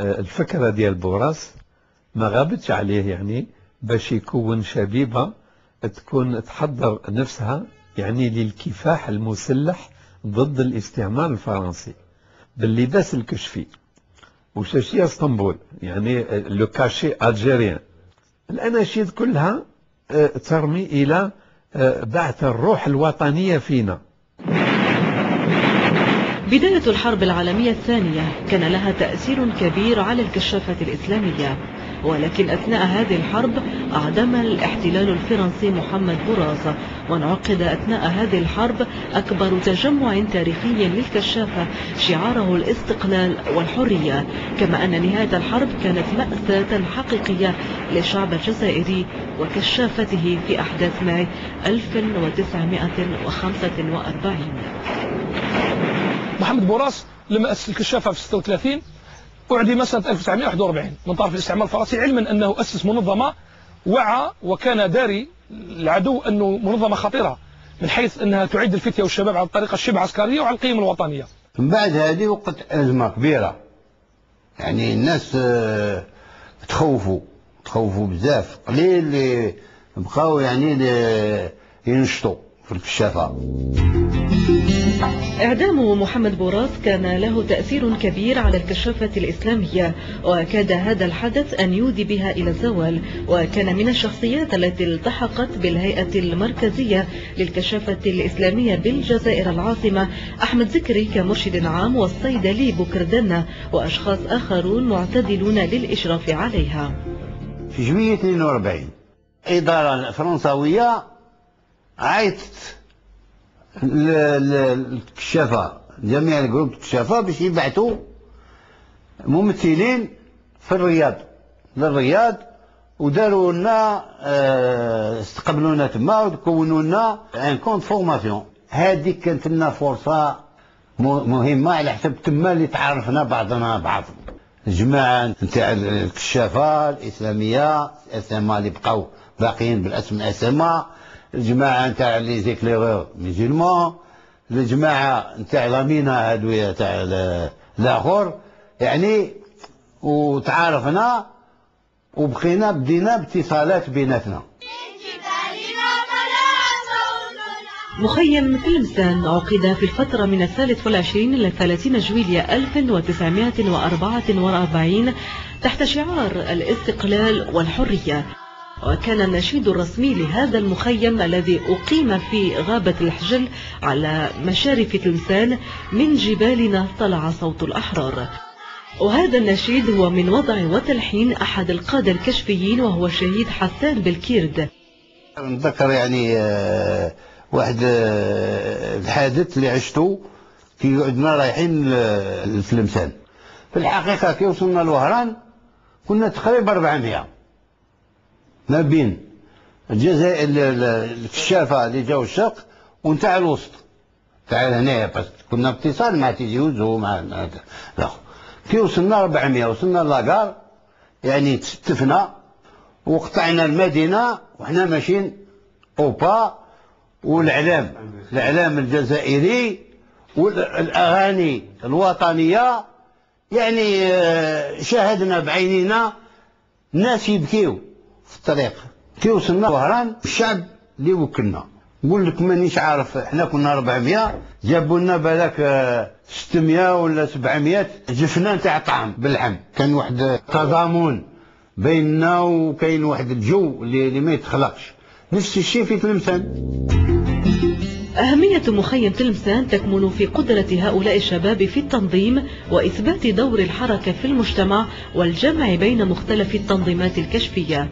الفكرة ديال بوراس ما غابتش عليه، يعني باش يكون شبيبة تكون تحضر نفسها يعني للكفاح المسلح ضد الاستعمار الفرنسي باللباس الكشفي وشاشية اسطنبول، يعني لو كاشي الجيريان. الأناشيد كلها ترمي إلى بعث الروح الوطنية فينا. بداية الحرب العالمية الثانية كان لها تأثير كبير على الكشافة الإسلامية، ولكن أثناء هذه الحرب أعدم الاحتلال الفرنسي محمد بوراس، وانعقد أثناء هذه الحرب أكبر تجمع تاريخي للكشافة شعاره الاستقلال والحرية، كما أن نهاية الحرب كانت مأساة حقيقية للشعب الجزائري وكشافته في أحداث ماي 1945. محمد بوراس لما أسس الكشافة في 36 أعدم سنة 1941 من طرف الاستعمار الفرنسي، علما أنه أسس منظمة وعى وكان داري العدو أنه منظمة خطيرة من حيث أنها تعد الفتية والشباب على الطريقة الشبه عسكرية وعلى القيم الوطنية. من بعد هذه وقت أزمة كبيرة، يعني الناس تخوفوا بزاف، قليل اللي بقاو يعني ينشطوا في الكشافة. إعدام محمد بوراس كان له تأثير كبير على الكشافة الإسلامية، وكاد هذا الحدث أن يودي بها إلى الزوال، وكان من الشخصيات التي التحقت بالهيئة المركزية للكشافة الإسلامية بالجزائر العاصمة أحمد زكري كمرشد عام، والصيدلي بوكردنة، وأشخاص آخرون معتدلون للإشراف عليها. في جوية 42 الإدارة الفرنسوية عيطت الكشافة، جميع الجروب الكشافة باش يبعثوا ممثلين في للرياض، وداروا لنا استقبلونا تما وكونوا لنا ان كونت فورماسيون. هذه كانت لنا فرصة مهمة على حسب تما اللي تعرفنا بعضنا بعض. الجماعة نتاع الكشافة الإسلامية اسما اللي بقاو باقيين بالاسم اسما، الجماعة نتاع لي زيكليرور ميزولمان، الجماعة نتاع لامينا هادوية تاع الاخر، يعني وتعارفنا وبقينا بدينا باتصالات بيناتنا. مخيم تلمسان عقد في الفترة من 23 إلى 30 جويلية 1944 تحت شعار الاستقلال والحرية، وكان النشيد الرسمي لهذا المخيم الذي أقيم في غابة الحجل على مشارف تلمسان: من جبالنا طلع صوت الأحرار. وهذا النشيد هو من وضع وتلحين أحد القادة الكشفيين وهو الشهيد حسان بالكيرد. نتذكر يعني واحد الحادث اللي عشته كي عدنا رايحين لتلمسان. في الحقيقة كي وصلنا لوهران كنا تقريبا 400 ما بين الجزائر الكشافة اللي جاو الشرق ونتاع الوسط تاع هنايا، بس كنا باتصال مع تيجي وزو مع لا. كي وصلنا 400 وصلنا لاكار، يعني تستفنا وقطعنا المدينة وحنا ماشيين اوبا، والإعلام الجزائري والأغاني الوطنية، يعني شاهدنا بعينينا ناس يبكيو في الطريق. كي وصلنا وهران الشعب اللي وكلنا نقول لك مانيش عارف، احنا كنا 400 جابوا لنا بالك 600 ولا 700 جفنه نتاع طعام باللحم. كان واحد تضامن بيننا وكاين واحد الجو اللي ما يتخلقش. نفس الشيء في تلمسان. أهمية مخيم تلمسان تكمن في قدرة هؤلاء الشباب في التنظيم وإثبات دور الحركة في المجتمع والجمع بين مختلف التنظيمات الكشفية.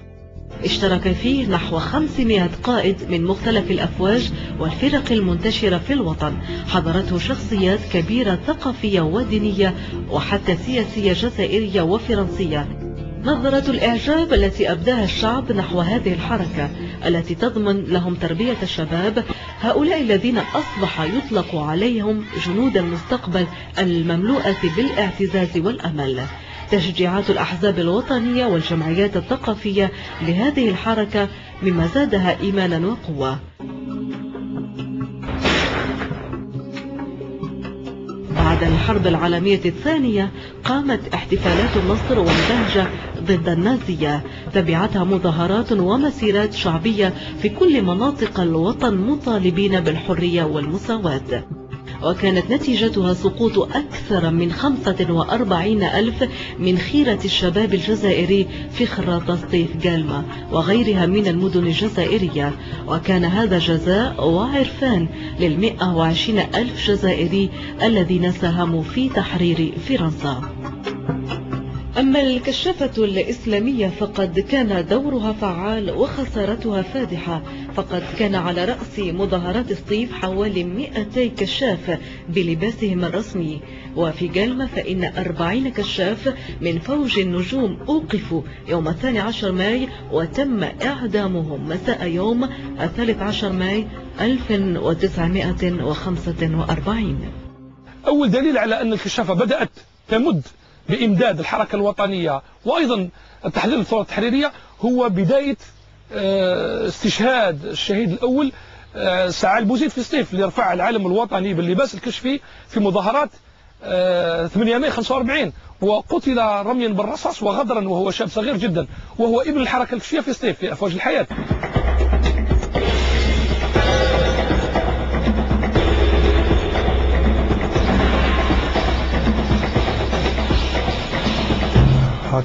اشترك فيه نحو 500 قائد من مختلف الأفواج والفرق المنتشرة في الوطن، حضرته شخصيات كبيرة ثقافية ودينية وحتى سياسية جزائرية وفرنسية. نظرة الإعجاب التي أبداها الشعب نحو هذه الحركة التي تضمن لهم تربية الشباب، هؤلاء الذين أصبح يطلق عليهم جنود المستقبل المملوءة بالاعتزاز والأمل. تشجيعات الأحزاب الوطنية والجمعيات الثقافية لهذه الحركة مما زادها إيمانا وقوة. بعد الحرب العالمية الثانية قامت احتفالات النصر والبهجة ضد النازية، تبعتها مظاهرات ومسيرات شعبية في كل مناطق الوطن مطالبين بالحرية والمساواة، وكانت نتيجتها سقوط أكثر من 45,000 من خيرة الشباب الجزائري في خراط سطيف جالما وغيرها من المدن الجزائرية، وكان هذا جزاء وعرفان لل120,000 جزائري الذين ساهموا في تحرير فرنسا. أما الكشافة الإسلامية فقد كان دورها فعال وخسارتها فادحة، فقد كان على رأس مظاهرات سطيف حوالي 200 كشاف بلباسهم الرسمي، وفي جالما فإن 40 كشاف من فوج النجوم أوقفوا يوم 12 ماي وتم إعدامهم مساء يوم 13 ماي 1945. أول دليل على أن الكشافة بدأت تمد بإمداد الحركة الوطنية وأيضا تحليل الثورة التحريرية هو بداية استشهاد الشهيد الأول سعال بوزيد في سطيف اللي رفع العلم الوطني باللباس الكشفي في مظاهرات 8 ماي 45، وقتل رميا بالرصاص وغدرا وهو شاب صغير جدا، وهو ابن الحركة الكشفية في سطيف في أفواج الحياة.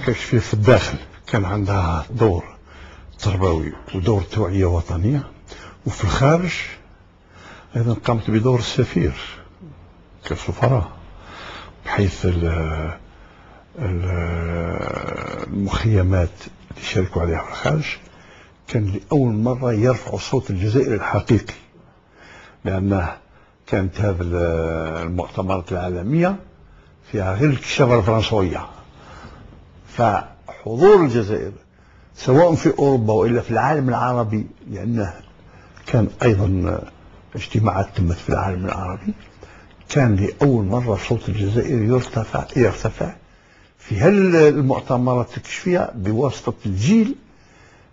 كشفية في الداخل كان عندها دور تربوي ودور توعية وطنية، وفي الخارج أيضا قامت بدور السفير كسفراء، بحيث المخيمات اللي شاركوا عليها في الخارج كان لأول مرة يرفعوا صوت الجزائر الحقيقي، لأنه كانت هذه المؤتمرات العالمية فيها غير الكشافة الفرنسوية، فحضور الجزائر سواء في أوروبا وإلا في العالم العربي، لأنه كان أيضا اجتماعات تمت في العالم العربي، كان لأول مرة صوت الجزائر يرتفع في هالمؤتمرات الكشفية بواسطة الجيل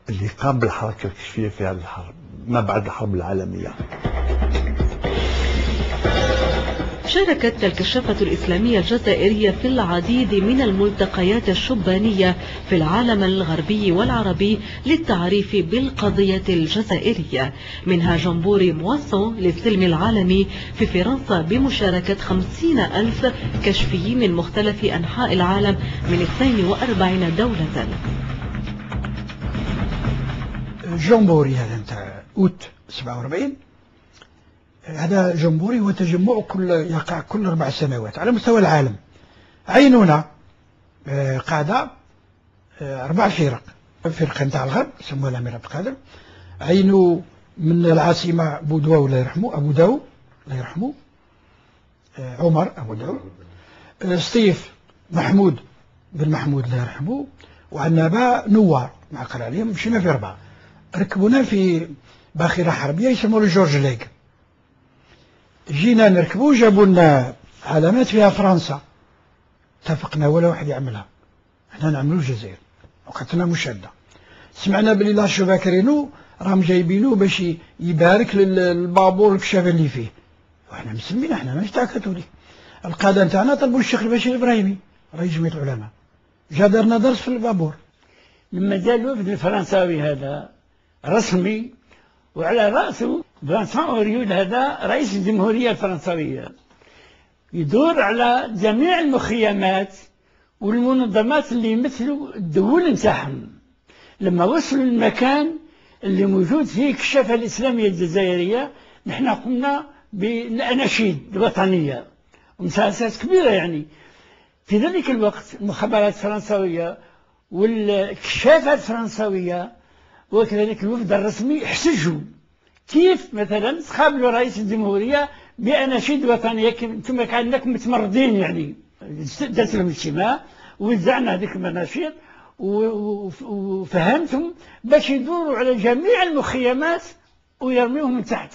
اللي قام بالحركة الكشفية في هذه الحرب ما بعد الحرب العالمية. شاركت الكشافة الإسلامية الجزائرية في العديد من الملتقيات الشبانية في العالم الغربي والعربي للتعريف بالقضية الجزائرية، منها جمبوري مواسون للسلم العالمي في فرنسا بمشاركة 50,000 كشفي من مختلف أنحاء العالم من 42 دولة. جمبوري هذا نتاع أوت 47، هذا جمبوري هو تجمع يقع كل 4 سنوات على مستوى العالم. عينونا قاعدة 4 فرق، فرقة نتاع الغرب يسموها الأمير عبد القادر، عينوا من العاصمة بودوا الله يرحمه، أبو داو الله يرحمه، عمر أبو داو، سطيف محمود بن محمود الله يرحمه، وعنابة نوار مع عليهم. مشينا في 4، ركبونا في باخرة حربية يسموها جورج ليك، جينا نركبوا جابوا لنا علامات فيها فرنسا، اتفقنا ولا واحد يعملها، احنا نعملوا الجزائر، وقتنا مشادة. سمعنا بلي لاشو باكرينو راهم جايبينو باش يبارك للبابور الكشافة اللي فيه، واحنا مسلمين، احنا ماشي تاع كاثوليك. القادة نتاعنا طلبوا الشيخ البشير الابراهيمي رئيس جمعية العلماء، جا دارنا درس في البابور. لما جاء الوفد الفرنساوي هذا رسمي وعلى رأسه فانسان أوريول هذا رئيس الجمهورية الفرنسوية، يدور على جميع المخيمات والمنظمات اللي يمثلوا الدول نتاعهم. لما وصلوا المكان اللي موجود فيه الكشافة الإسلامية الجزائرية، نحن قمنا بالأناشيد الوطنية ومسلسلات كبيرة. يعني في ذلك الوقت المخابرات الفرنسوية والكشافة الفرنسوية وكذلك الوفد الرسمي احتجوا كيف مثلا تقابلوا رئيس الجمهورية بأناشيد وطنية، انتم كأنكم متمردين. يعني درت لهم اجتماع ووزعنا هذيك المناشير وفهمتهم باش يدوروا على جميع المخيمات ويرميوهم من تحت.